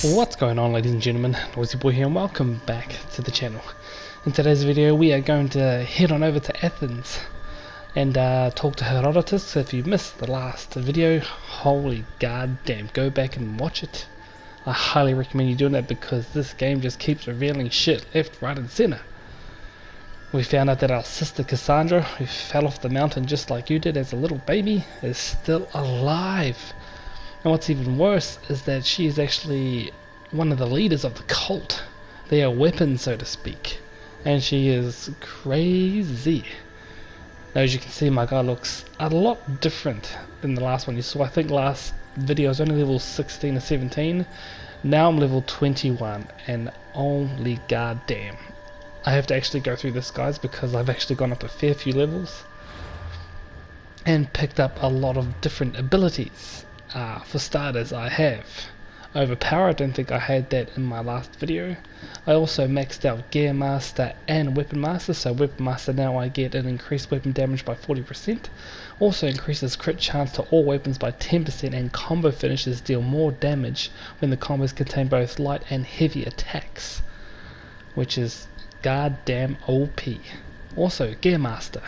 What's going on, ladies and gentlemen? Noisy Boy here and welcome back to the channel. In today's video we are going to head on over to Athens and talk to Herodotus. If you missed the last video, holy goddamn, go back and watch it. I highly recommend you doing that because this game just keeps revealing shit left, right and center. We found out that our sister Kassandra, who fell off the mountain just like you did as a little baby, is still alive. And what's even worse is that she is actually one of the leaders of the cult. They are weapons, so to speak. And she is crazy. Now, as you can see, my guy looks a lot different than the last one you saw. I think last video I was only level 16 or 17. Now I'm level 21. And holy goddamn. I have to actually go through this, guys, because I've actually gone up a fair few levels. And picked up a lot of different abilities. For starters, I have Overpower. I don't think I had that in my last video. I also maxed out Gear Master and Weapon Master. So Weapon Master, now I get an increased weapon damage by 40%. Also increases crit chance to all weapons by 10%, and combo finishes deal more damage when the combos contain both light and heavy attacks, which is goddamn OP. Also Gear Master.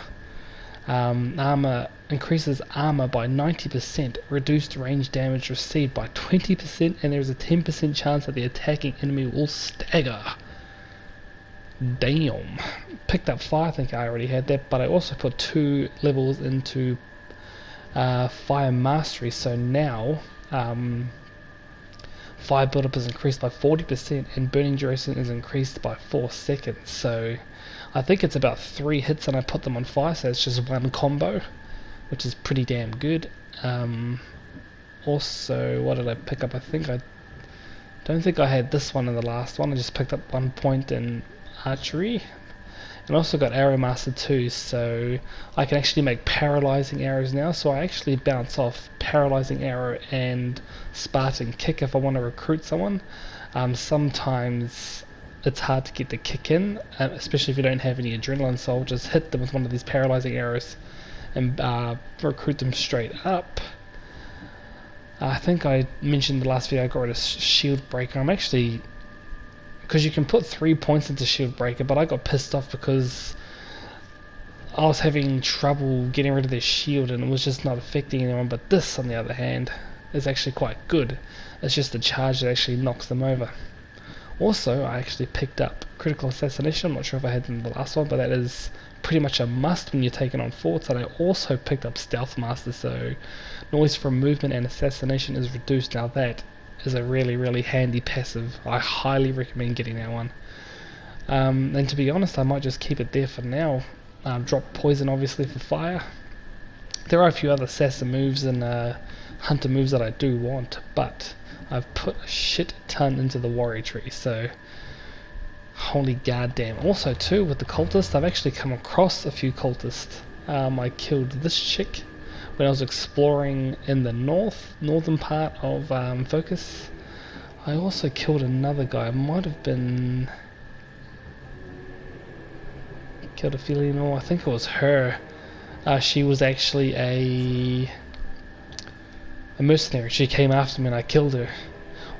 Armor increases armor by 90%, reduced range damage received by 20%, and there is a 10% chance that the attacking enemy will stagger. Damn. Picked up fire, I think I already had that, but I also put 2 levels into fire mastery, so now fire buildup is increased by 40% and burning duration is increased by 4 seconds. So I think it's about 3 hits and I put them on fire, so it's just one combo, which is pretty damn good. Also, what did I pick up? I don't think I had this one in the last one. I just picked up 1 point in archery, and also got Arrow Master 2, so I can actually make paralyzing arrows now. So I actually bounce off paralyzing arrow and Spartan kick if I want to recruit someone. Sometimes it's hard to get the kick in, especially if you don't have any adrenaline, so I'll just hit them with one of these paralyzing arrows and recruit them straight up. I think I mentioned in the last video I got rid of Shield Breaker. I'm actually, because you can put 3 points into Shield Breaker, but I got pissed off because I was having trouble getting rid of their shield and it was just not affecting anyone. But this, on the other hand, is actually quite good. It's just the charge that actually knocks them over. Also, I actually picked up Critical Assassination. I'm not sure if I had them in the last one, but that is pretty much a must when you're taking on forts. And I also picked up Stealth Master, so noise from movement and assassination is reduced. Now that is a really handy passive. I highly recommend getting that one. And to be honest, I might just keep it there for now. Drop poison obviously for fire. There are a few other assassin moves and hunter moves that I do want, but I've put a shit ton into the warrior tree, so holy goddamn. Also too, with the cultists, I've actually come across a few cultists. I killed this chick when I was exploring in the northern part of Focus. I also killed another guy. Might have been killed a Felino. I think it was her. She was actually a mercenary. She came after me and I killed her.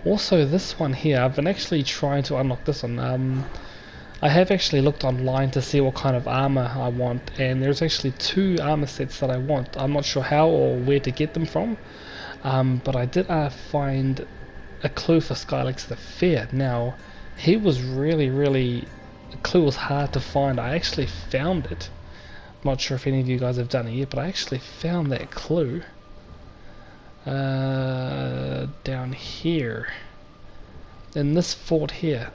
Also this one here, I've been actually trying to unlock this one. I have actually looked online to see what kind of armor I want, and there's actually 2 armor sets that I want. I'm not sure how or where to get them from, but I did find a clue for Skylex the Fair. Now he was really, the clue was hard to find. I actually found it. I'm not sure if any of you guys have done it yet, but I actually found that clue down here in this fort here,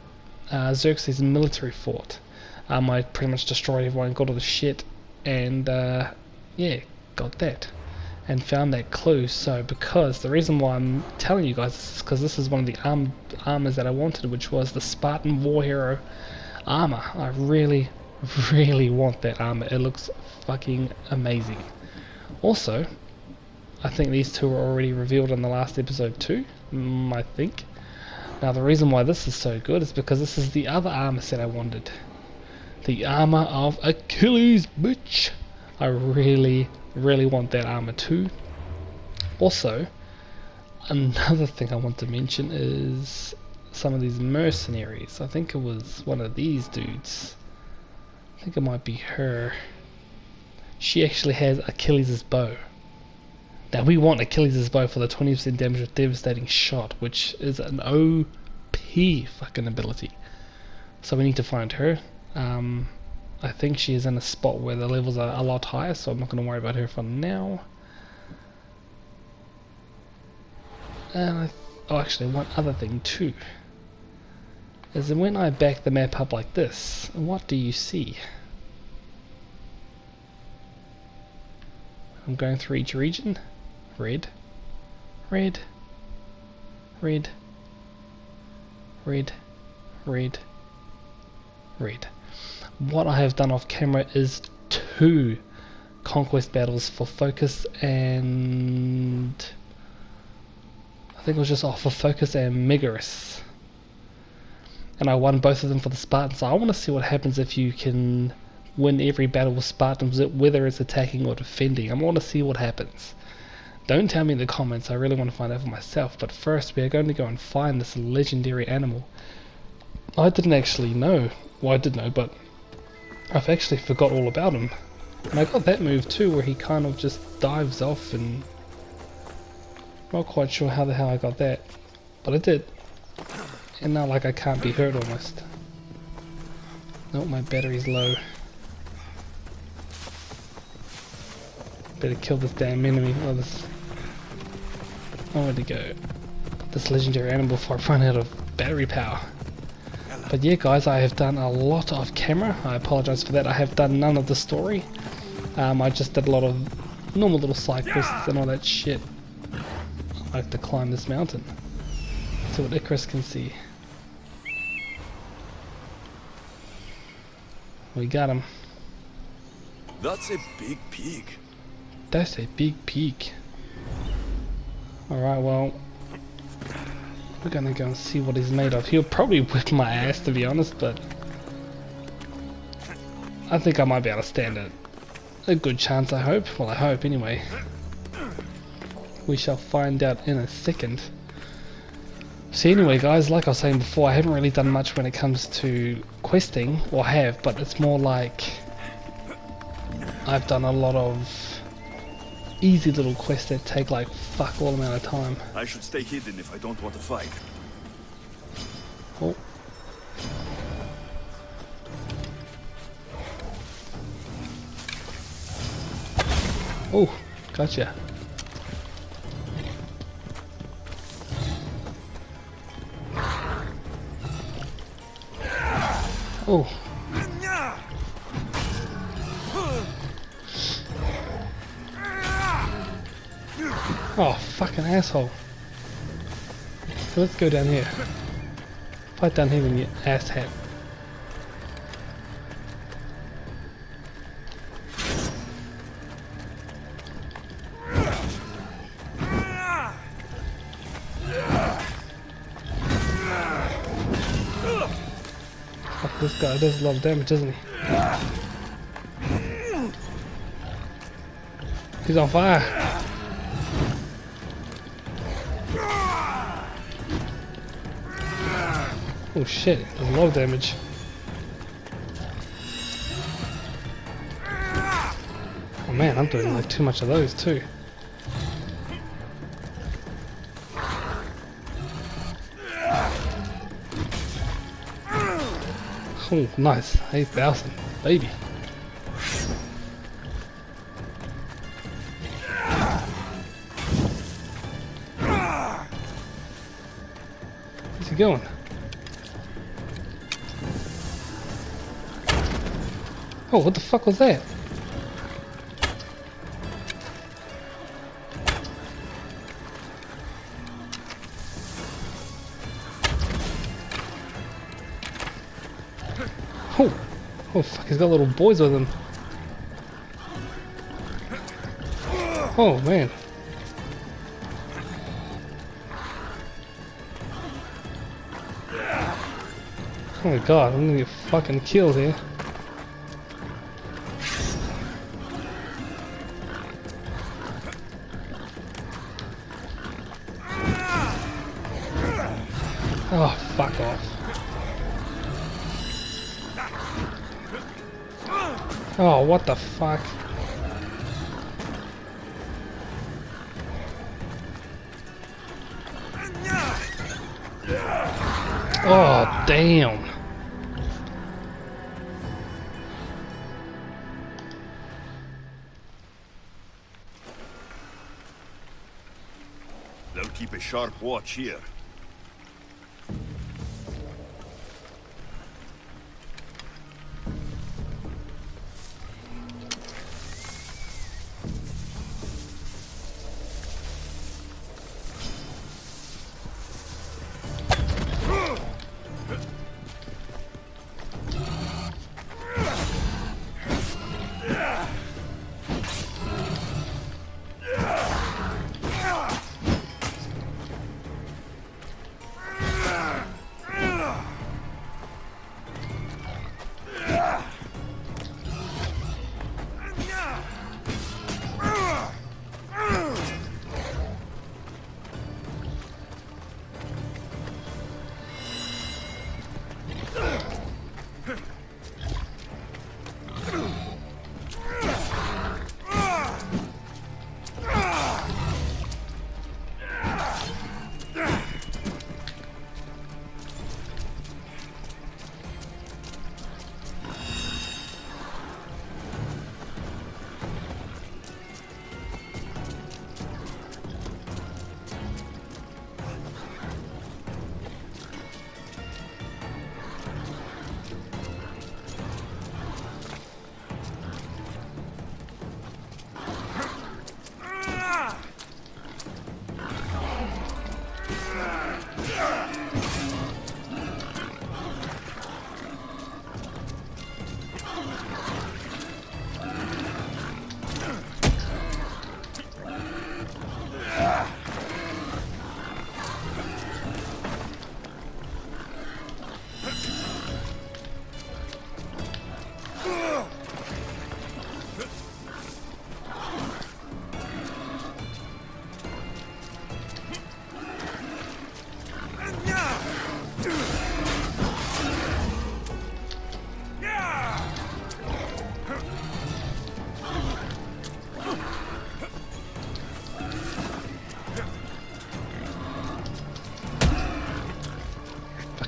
Xerxes' military fort. I pretty much destroyed everyone, got all the shit, and yeah, got that and found that clue. So because the reason why I'm telling you guys this is because this is one of the armors that I wanted, which was the Spartan war hero armor. I really want that armor. It looks fucking amazing. Also, I think these 2 were already revealed in the last episode too, I think. Now the reason why this is so good is because this is the other armor set I wanted. The armor of Achilles, bitch! I really want that armor too. Also, another thing I want to mention is some of these mercenaries. I think it was one of these dudes. I think it might be her. She actually has Achilles' bow. Now we want Achilles' bow for the 20% damage with devastating shot, which is an OP fucking ability. So we need to find her. I think she is in a spot where the levels are a lot higher, so I'm not going to worry about her for now. And actually one other thing too is that when I back the map up like this, what do you see? I'm going through each region. Red, red, red, red, red, red. What I have done off camera is 2 conquest battles for focus and I think it was just off for focus and Megaris, and I won both of them for the Spartans. So I want to see what happens if you can win every battle with Spartans, whether it's attacking or defending. I want to see what happens. Don't tell me in the comments, I really want to find out for myself. But first we are going to go and find this legendary animal. I didn't actually know, well I did know, but I've actually forgot all about him. And I got that move too, where he kind of just dives off, and not quite sure how the hell I got that, but I did. And now like I can't be hurt almost. Nope, my battery's low. Better kill this damn enemy. Oh, this. Oh, where'd he go? This legendary animal before I run out of battery power. But yeah, guys, I have done a lot off camera. I apologize for that. I have done none of the story. I just did a lot of normal little side quests and all that shit. I have to climb this mountain. So what Icarus can see. We got him. That's a big pig. That's a big pig. Alright, well, we're gonna go and see what he's made of. He'll probably whip my ass, to be honest, but I think I might be able to stand it. A good chance, I hope. Well, I hope anyway. We shall find out in a second. So anyway, guys, like I was saying before, I haven't really done much when it comes to questing, or have, but it's more like I've done a lot of easy little quests that take like fuck all amount of time. I should stay hidden if I don't want to fight. Oh. Oh, gotcha. Oh. Oh, fucking asshole. So let's go down here. Fight down here, then you asshat. Fuck, this guy does a lot of damage, doesn't he? He's on fire. Oh shit, there's a lot of damage. Oh man, I'm doing like too much of those too. Oh, nice. 8,000. Baby. Where's he going? Oh, what the fuck was that? Oh, oh fuck, he's got little boys with him. Oh man. Oh my god, I'm gonna get fucking killed here. Oh, fuck off. Oh, what the fuck? Oh, damn. They'll keep a sharp watch here.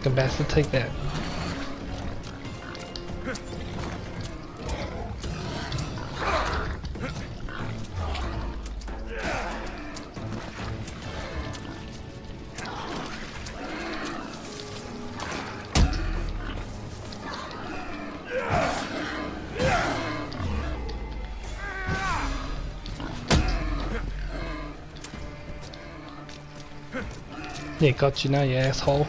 Fucking bastard, take that. Yeah, got you now, you asshole.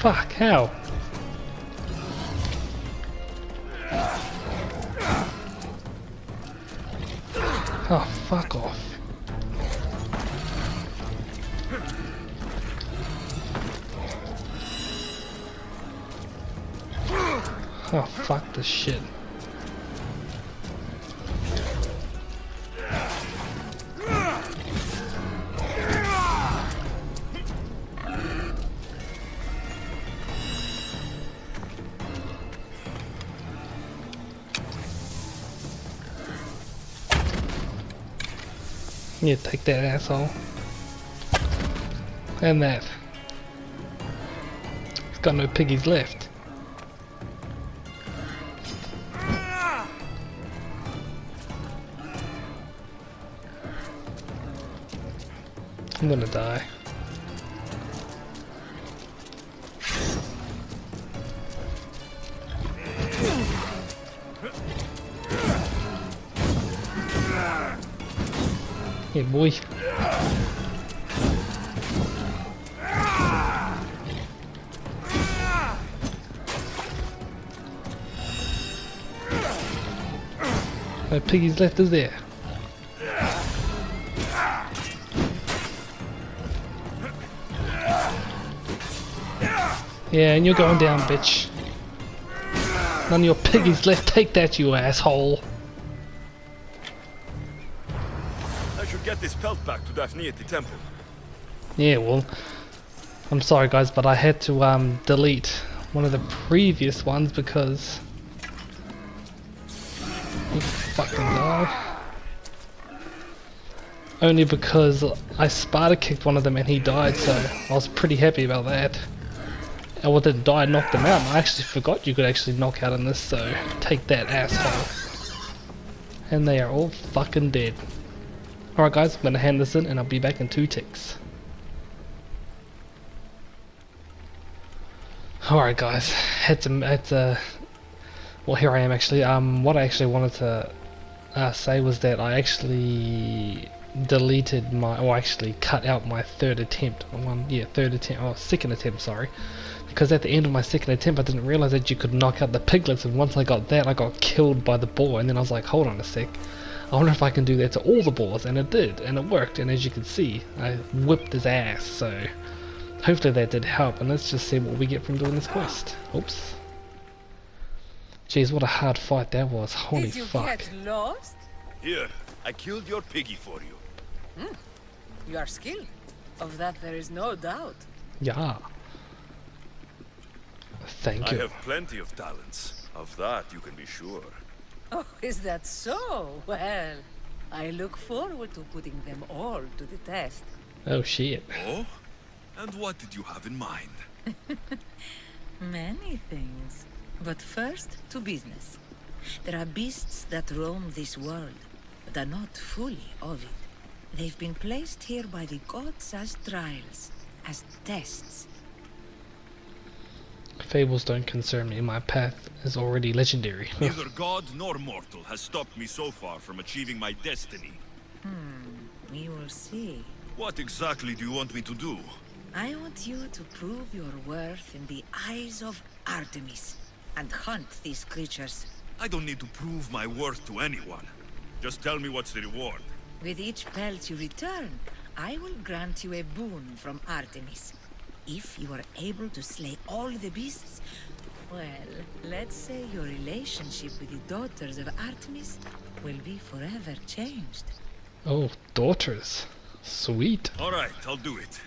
Fuck, how? Oh, fuck off. Oh, fuck this shit. Yeah, take that, asshole. And that. He's got no piggies left. I'm gonna die. Yeah, boy. No piggies left, is there? Yeah, and you're going down, bitch. None of your piggies left. Take that, you asshole. I should get this pelt back to Daphne at the temple. Yeah, well, I'm sorry guys, but I had to delete one of the previous ones because you fucking die. Only because I Sparta kicked one of them and he died, so I was pretty happy about that. And well, didn't die, knocked him out. I actually forgot you could actually knock out in this, so take that, asshole. And they are all fucking dead. Alright guys, I'm gonna hand this in and I'll be back in 2 ticks. Alright guys, well, here I am actually. What I actually wanted to say was that I actually deleted my, or actually cut out my third attempt. Second attempt, sorry. Because at the end of my second attempt I didn't realise that you could knock out the piglets, and once I got that I got killed by the boar, and then I was like, hold on a sec, I wonder if I can do that to all the boars, and it did, and it worked, and as you can see, I whipped his ass, so hopefully that did help, and let's just see what we get from doing this quest. Oops. Jeez, what a hard fight that was, holy fuck. Did you get lost? Here, I killed your piggy for you. You are skilled. Of that there is no doubt. Yeah. Thank you. I have plenty of talents. Of that you can be sure. Oh, is that so? Well, I look forward to putting them all to the test. Oh shit. Oh? And what did you have in mind? Many things. But first, to business. There are beasts that roam this world, but are not fully of it. They've been placed here by the gods as trials, as tests. Fables don't concern me, my path is already legendary. Neither god nor mortal has stopped me so far from achieving my destiny. We will see. What exactly do you want me to do? I want you to prove your worth in the eyes of Artemis, and hunt these creatures. I don't need to prove my worth to anyone. Just tell me what's the reward. With each pelt you return, I will grant you a boon from Artemis. If you are able to slay all the beasts, well, let's say your relationship with the daughters of Artemis will be forever changed. Oh, daughters. Sweet. Alright, I'll do it.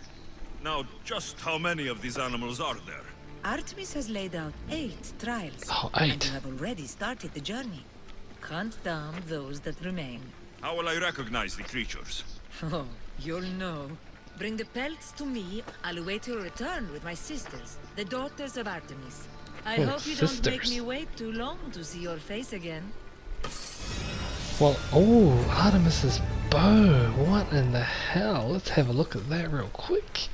Now, just how many of these animals are there? Artemis has laid out 8 trials. Oh, And 8. you have already started the journey. Hunt down those that remain. How will I recognize the creatures? Oh, you'll know. Bring the pelts to me. I'll await your return with my sisters, the daughters of Artemis. I Oh, hope you don't make sisters. me wait too long to see your face again. Well, oh, Artemis's bow. What in the hell? Let's have a look at that real quick.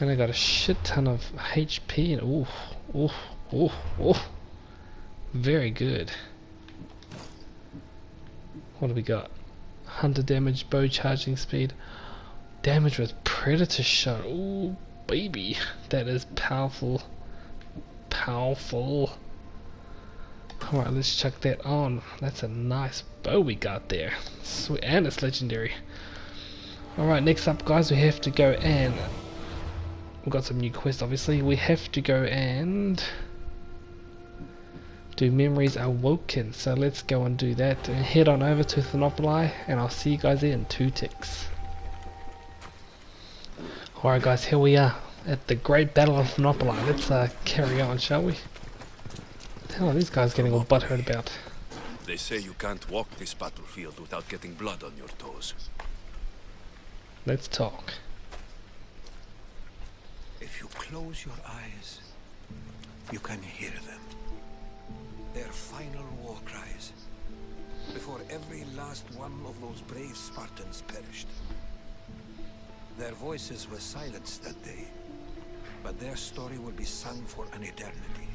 And I got a shit ton of HP and ooh. Very good. What do we got? Hunter damage, bow charging speed, damage with predator shot. Ooh, baby, that is powerful. Powerful. Alright, let's chuck that on. That's a nice bow we got there. Sweet, and it's legendary. Alright, next up guys, we have to go and we've got some new quests obviously. We have to go and do memories Awoken. So let's go and do that and head on over to Thermopylae, and I'll see you guys there in 2 ticks. Alright guys, here we are at the Great Battle of Thermopylae. Let's carry on, shall we? What the hell are these guys getting all butthurt about? They say you can't walk this battlefield without getting blood on your toes. Let's talk. If you close your eyes, you can hear them. Their final war cries, before every last one of those brave Spartans perished. Their voices were silenced that day, but their story will be sung for an eternity.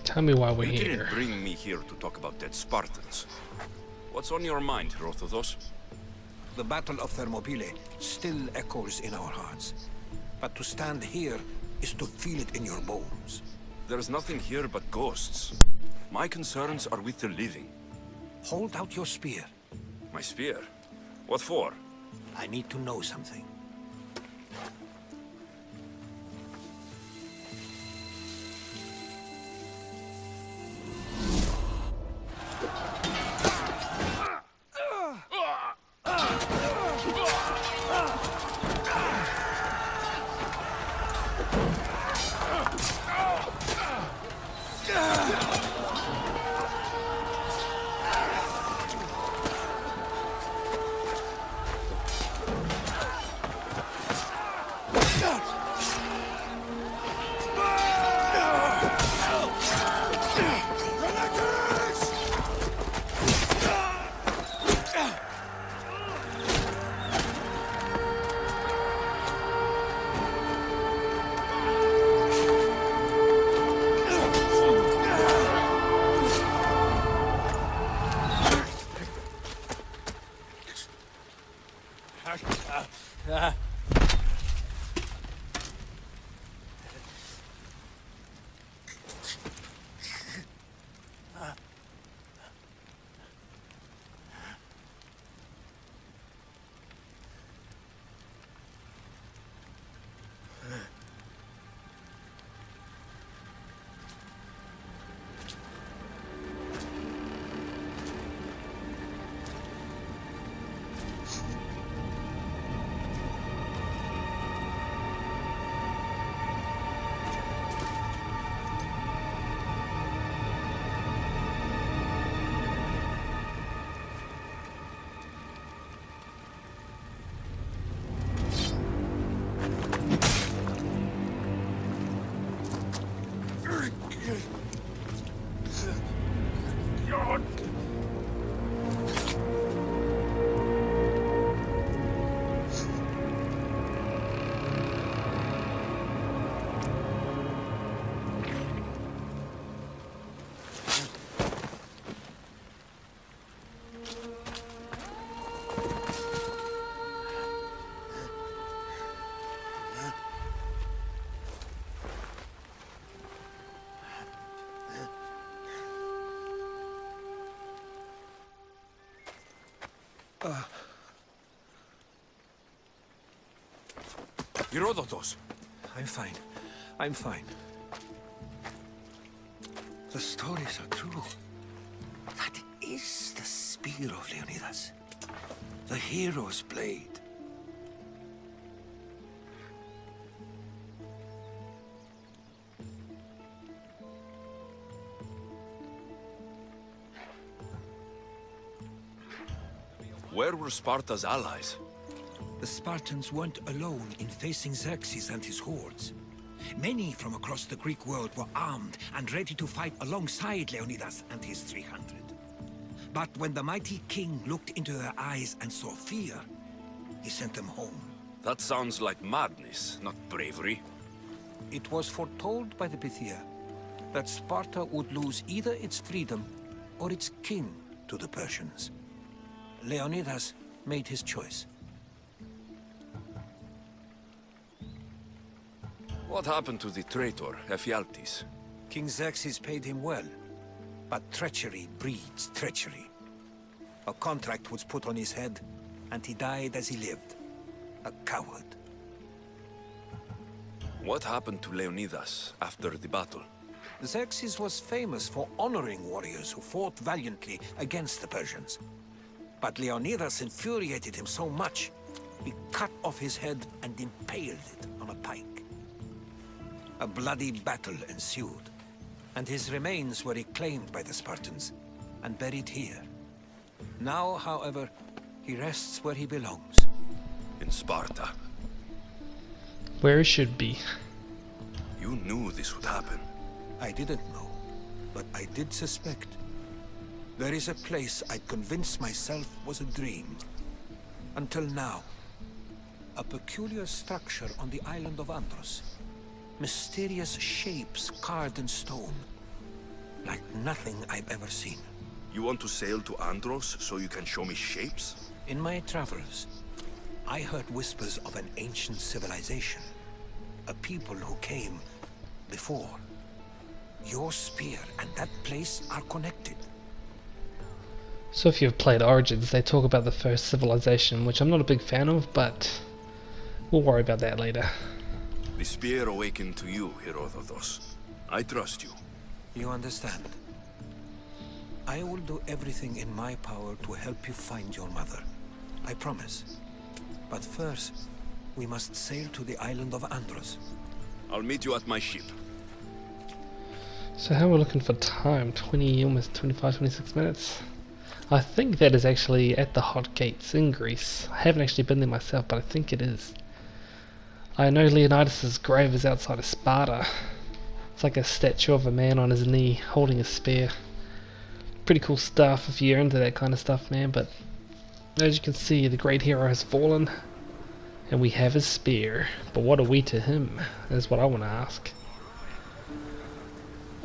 Tell me why we're You here. didn't bring me here to talk about dead Spartans. What's on your mind, Rothothos? The Battle of Thermopylae still echoes in our hearts. But to stand here is to feel it in your bones. There's nothing here but ghosts. My concerns are with the living. Hold out your spear. My spear? What for? I need to know something. Herodotus! I'm fine. I'm fine. The stories are true. That is the spear of Leonidas. The hero's blade. Where were Sparta's allies? The Spartans weren't alone in facing Xerxes and his hordes. Many from across the Greek world were armed and ready to fight alongside Leonidas and his 300. But when the mighty king looked into their eyes and saw fear, he sent them home. That sounds like madness, not bravery. It was foretold by the Pythia that Sparta would lose either its freedom or its king to the Persians. Leonidas made his choice. What happened to the traitor, Ephialtes? King Xerxes paid him well, but treachery breeds treachery. A contract was put on his head, and he died as he lived. A coward. What happened to Leonidas after the battle? Xerxes was famous for honoring warriors who fought valiantly against the Persians. But Leonidas infuriated him so much, he cut off his head and impaled it on a pike. A bloody battle ensued, and his remains were reclaimed by the Spartans and buried here. Now, however, he rests where he belongs. In Sparta. Where it should be. You knew this would happen. I didn't know, but I did suspect. There is a place I'd convinced myself was a dream. Until now. A peculiar structure on the island of Andros. Mysterious shapes carved in stone. Like nothing I've ever seen. You want to sail to Andros so you can show me shapes? In my travels, I heard whispers of an ancient civilization. A people who came before. Your spear and that place are connected. So if you've played Origins, they talk about the first civilization, which I'm not a big fan of, but we'll worry about that later. The spear awakened to you, Herodotus. I trust you. You understand? I will do everything in my power to help you find your mother. I promise. But first, we must sail to the island of Andros. I'll meet you at my ship. So how are we looking for time? 20, almost 25, 26 minutes? I think that is actually at the Hot Gates in Greece. I haven't actually been there myself, but I think it is. I know Leonidas' grave is outside of Sparta. It's like a statue of a man on his knee holding a spear. Pretty cool stuff if you're into that kind of stuff, man, but as you can see, the great hero has fallen and we have his spear. But what are we to him? That's what I want to ask.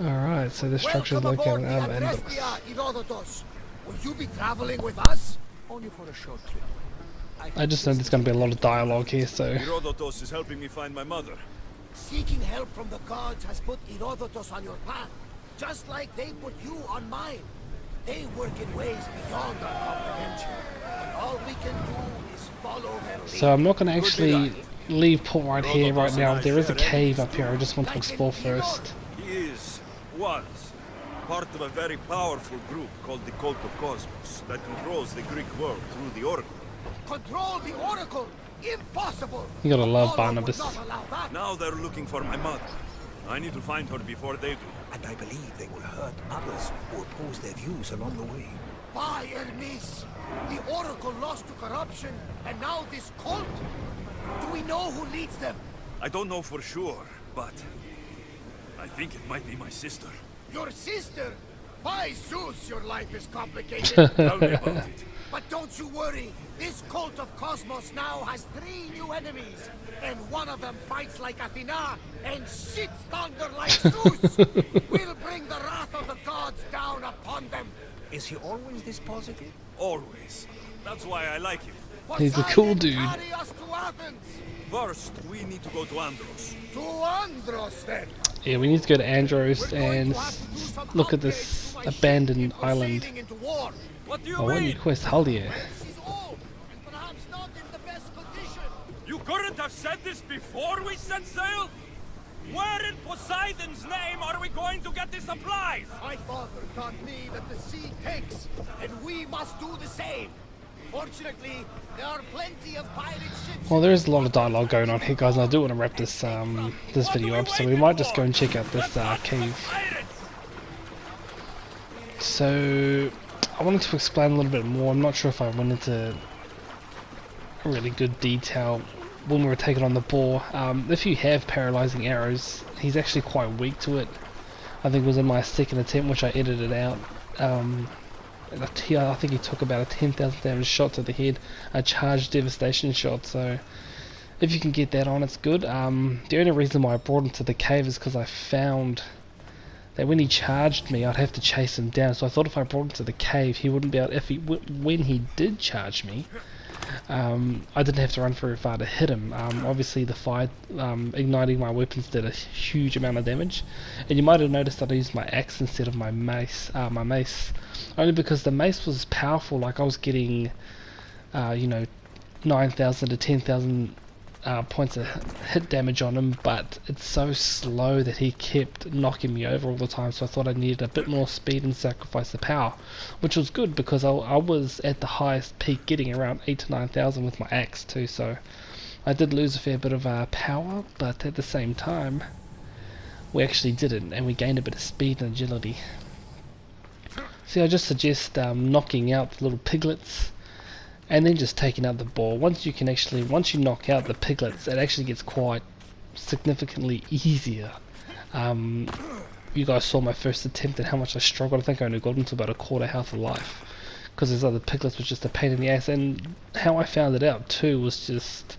Alright, so this structure is located out of Andros. Will you be traveling with us? Only for a short trip. I just know there's going to be a lot of dialogue here, so... Herodotus is helping me find my mother. Seeking help from the gods has put Herodotus on your path, just like they put you on mine. They work in ways beyond our comprehension, and all we can do is follow their lead. So I'm not going to actually leave port right here, right now. There is a cave up here I just want to explore first. He was part of a very powerful group called the Cult of Cosmos that controls the Greek world through the Oracle. Control the Oracle? Impossible! You gotta love Apollo Barnabas. would not allow that. Now they're looking for my mother. I need to find her before they do. And I believe they will hurt others who oppose their views along the way. By Hermes! The Oracle lost to corruption, and now this cult? Do we know who leads them? I don't know for sure, but I think it might be my sister. Your sister? By Zeus, your life is complicated. Tell me about it. But don't you worry. This cult of Cosmos now has 3 new enemies. And one of them fights like Athena and shits thunder like Zeus. We'll bring the wrath of the gods down upon them. Is he always this positive? Always. That's why I like him. He's a cool dude. Carry us to Athens. First, we need to go to Andros. To Andros, then. Yeah, we need to go to Andros We're going and to have to do some look at upgrades this to my ship abandoned if we're island. sailing into war. What do you I want mean? to quest Haldia. She's old and perhaps not in the best condition. You couldn't have said this before we set sail? Where in Poseidon's name are we going to get the supplies? My father taught me that the sea takes, and we must do the same. Fortunately, there are plenty of pirate ships. Well, there is a lot of dialogue going on here, guys, and I do want to wrap this this video up, so we might just go and check out this cave. So, I wanted to explain a little bit more. I'm not sure if I went into really good detail when we were taking on the boar. If you have paralyzing arrows, he's actually quite weak to it. I think it was in my second attempt, which I edited out. I think he took about a 10,000 damage shot to the head, a charged devastation shot, so if you can get that on, it's good. The only reason why I brought him to the cave is because I found that when he charged me, I'd have to chase him down, so I thought if I brought him to the cave, he wouldn't be able, when he did charge me, I didn't have to run very far to hit him. Obviously the fire igniting my weapons did a huge amount of damage, and you might have noticed that I used my axe instead of my mace, only because the mace was powerful. Like I was getting 9,000 to 10,000 points of hit damage on him, but it's so slow that he kept knocking me over all the time, so I thought I needed a bit more speed and sacrifice the power, which was good because I was at the highest peak getting around 8,000 to 9,000 with my axe too, so I did lose a fair bit of power, but at the same time we actually didn't, and we gained a bit of speed and agility. See, I just suggest knocking out the little piglets and then just taking out the boar. Once you knock out the piglets, it actually gets quite significantly easier. You guys saw my first attempt and how much I struggled. I think I only got into about a quarter health of life because those other piglets was just a pain in the ass. And how I found it out too was just,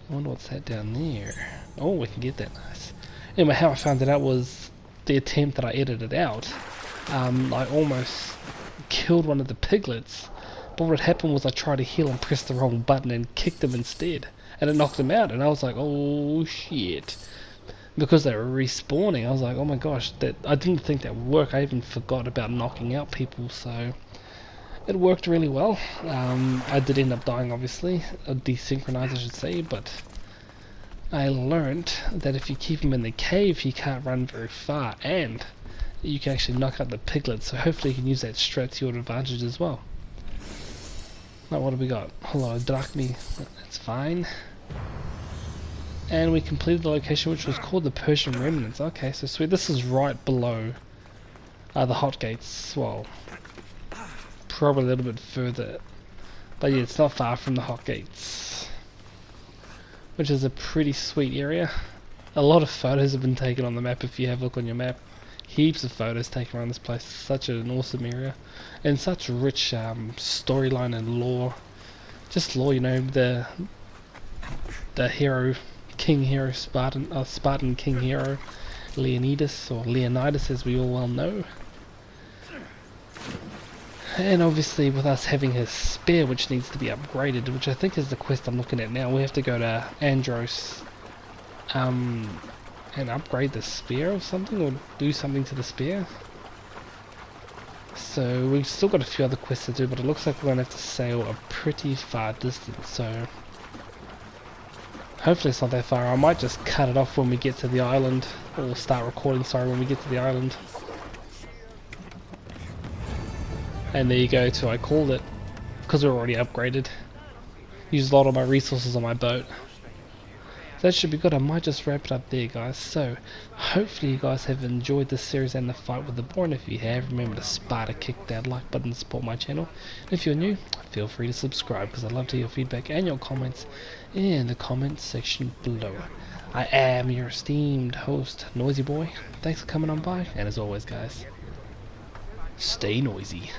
I wonder what's that down there. Oh, we can get that, nice. Anyway, how I found it out was the attempt that I edited out. I almost killed one of the piglets, but what happened was I tried to heal and pressed the wrong button and kicked him instead, and it knocked him out, and I was like, oh shit. Because they were respawning, I was like, oh my gosh, that I didn't think that would work. I even forgot about knocking out people, so it worked really well. I did end up dying, obviously, desynchronized I should say, but I learned that if you keep him in the cave he can't run very far, and you can actually knock out the piglets, so hopefully you can use that strat to your advantage as well. Now what have we got? Hello, drachmi, that's fine. And we completed the location which was called the Persian Remnants. Okay, so sweet. This is right below the hot gates. Well, probably a little bit further, but yeah, it's not far from the hot gates, which is a pretty sweet area. A lot of photos have been taken on the map. If you have a look on your map, heaps of photos taken around this place. Such an awesome area, and such rich storyline and lore. Just lore, you know, the hero, king hero, Spartan king hero, Leonidas, or Leonidas as we all well know. And obviously with us having his spear, which needs to be upgraded, which I think is the quest I'm looking at now, we have to go to Andros and upgrade the spear or something, or do something to the spear. So we've still got a few other quests to do, but it looks like we're going to have to sail a pretty far distance, so hopefully it's not that far. I might just cut it off when we get to the island, or start recording, sorry, when we get to the island. And there you go, too, I called it, because we're already upgraded. Used a lot of my resources on my boat. So that should be good. I might just wrap it up there, guys. So hopefully you guys have enjoyed this series and the fight with the boar, and if you have, remember to Sparta kick that like button to support my channel. And if you're new, feel free to subscribe, because I'd love to hear your feedback and your comments in the comments section below. I am your esteemed host, Noisy Boy. Thanks for coming on by, and as always, guys, stay noisy.